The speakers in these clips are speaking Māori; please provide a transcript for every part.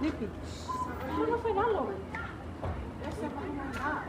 Nipi. Ela não foi lá longe. Essa é a mais lá.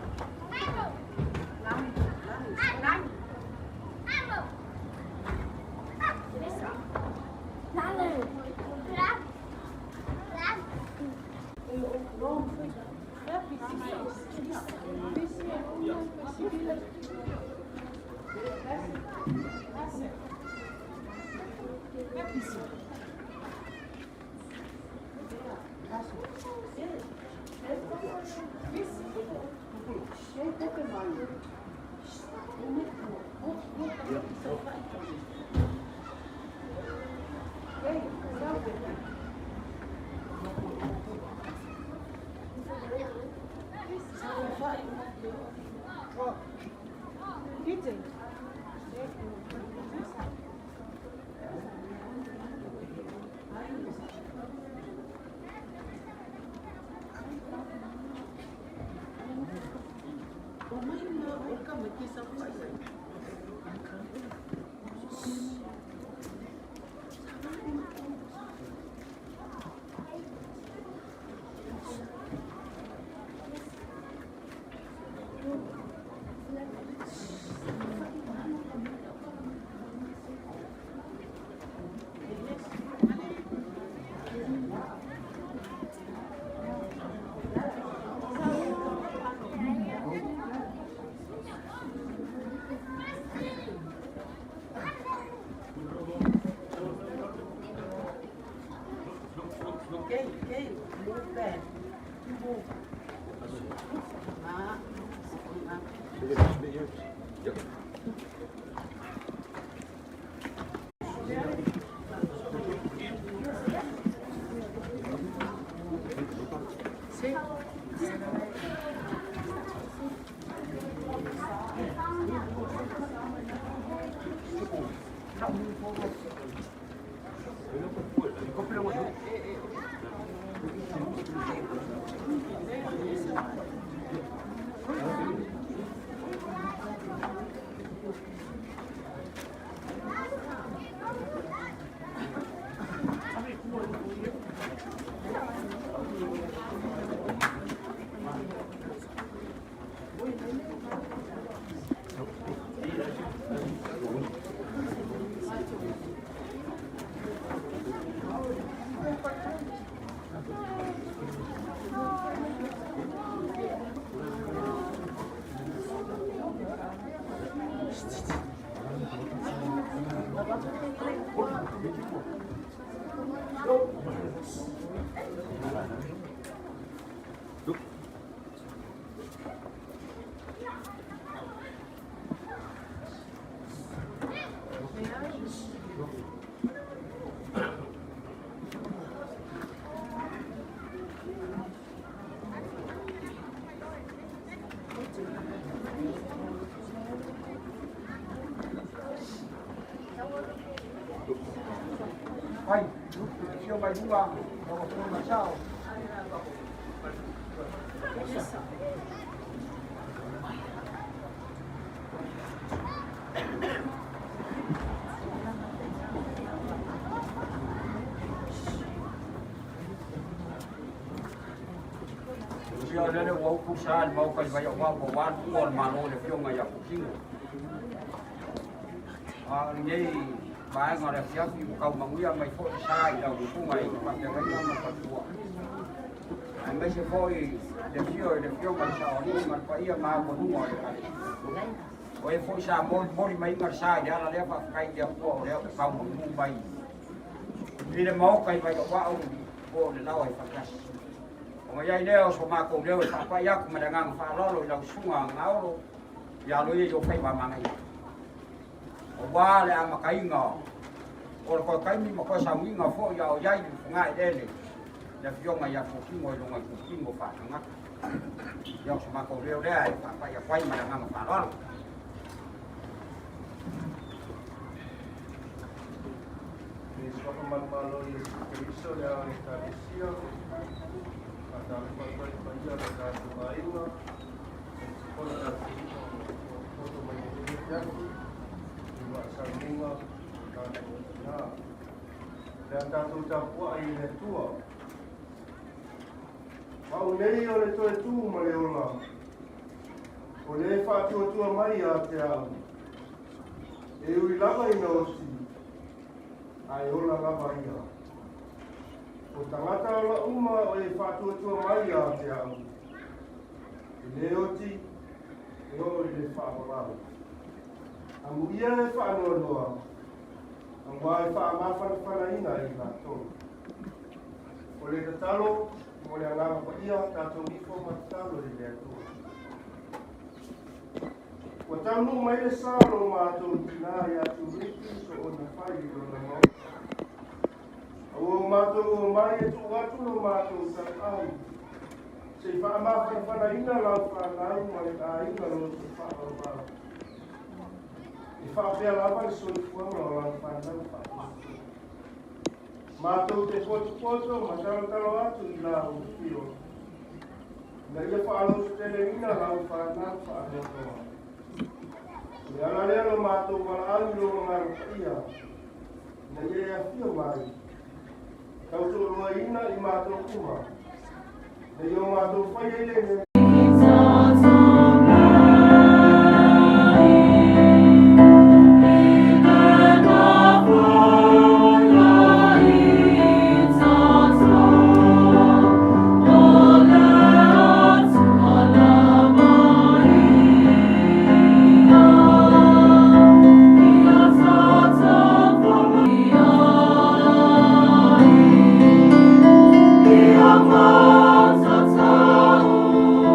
Ai, siêu mày đúng không? Nó không làm sao? Siêu đây là wow khu san mau cái vậy wow bộ quan còn mà nó được dùng ngày học sinh. Như bà ngồi đẹp xéo thì cầu mà nguyên mày phôi sai đầu của mày bằng cái nó mà còn của mấy cái phôi đẹp siêu mày sợ đi mà phải mà còn ngồi rồi phôi sai môn mấy mà sai đó là đẹp cây đẹp của đẹp phòng của mày đi để máu cây mày quá ông cô để lau phải cái mà dây đeo số mà cùng đeo phải yak mà đang ngang pha lo rồi đầu xuống ngang áo rồi giờ lui vô phải mà này Wā le a makainga. O ko kaimi mo ko sa winga fo ya o yai ngai dele. Ya fionga ya ko kingo lo ngai ko kingo fa nga. Ya so ma ko leo le ai pa ya kwai ma nga ma fa lo. Malo y Cristo le ha establecido a tal cual país a la Tumaina en su forma de todo mañana y va a ser minga na dan tanto tapu ai le tua ma unei o le toe tu ma le ola o le fa tu mai a te au e ui lava i no si ai ola lava ia. O tangata ola uma o e whātuatua mai a te au. E leoti, e o i le whāwarau. Amu ia e whānoanoa, angwa e whaamawhanawhanaina i la tonu. O le tatalo, mo le anganga pa ia, tātou ifo matatalo i le atua. Wa taunu mai le salo mātou tina i atu riki so o na whai i lona mau. O mātou mai e tu atu no mātou sa au. Se i whaamawhanawhanaina lau whanau ma le kāina lo te whaamau. I whaapea lava le soifuanga o lau whanau whaamau. Mātou te poto ma talo atu i lau whio. Na ia whaalo tele ina lau whanau whaamau. E ala lea lo mātou wala au lo ngaro ia. Na ia ea whio mai. Kau tu rua ina i mātou kuma. Na ia mātou whai ele ne. Oh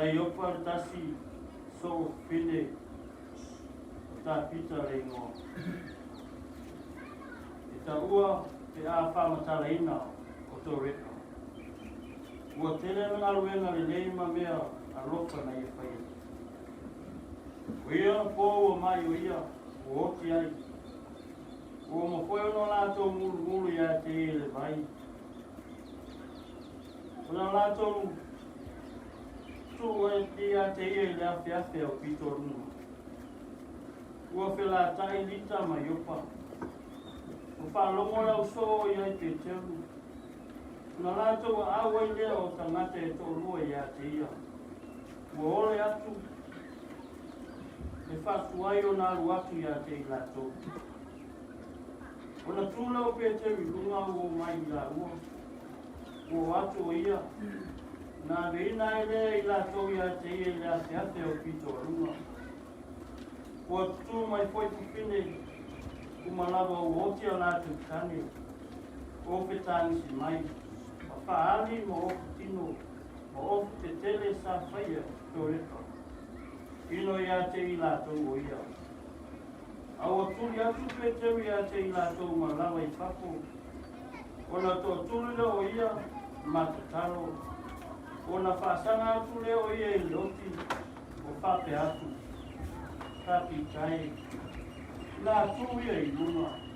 Sai opa tasi so pine ta pita rengo. Ita ua te a whamatala ina o tō reka. Ua tele ngā ruenga le neima mea a loka na i whai. Ia pō o mai o ia o oti ai. O mo koe no lātou mulu mulu ia te e le vai. O na lātou tu e te a te e le awhi awhi au pito runa. Ua whila tai lita mai opa. O whalongo lau so ia te teru. Na lātou a awai lea o tangata e tō rua ia te ia. Ua ole atu. E whatuai o nā ruatu ia te i lātou. O na tūla o Peteri lunga o mai i la ua. O atu o ia. Nā reina e lea i lātou ia te ia lea te ate o pito lunga. O tū mai foi pupine. Kumalawa o oti a lātou kane. O petani si mai. Ma whaali mo o tino. Ma o te tele sa whaia tō reka. Ino ia te i lātou o ia. Awa tuli atu Peteri ia te i lātou ma lawa i whako. Ona tō tuli leo o ia matataro. Ona whasanga atu leo o ia i loti. O whape atu. Tapi kai. Nā tū ia i luna.